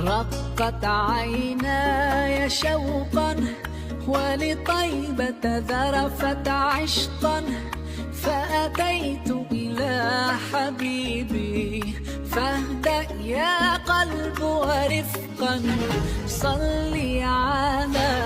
رقت عيناي شوقا ولطيبة ذرفت عشقا، فأتيت إلى حبيبي فاهدأ يا قلب ورفقا، صلي على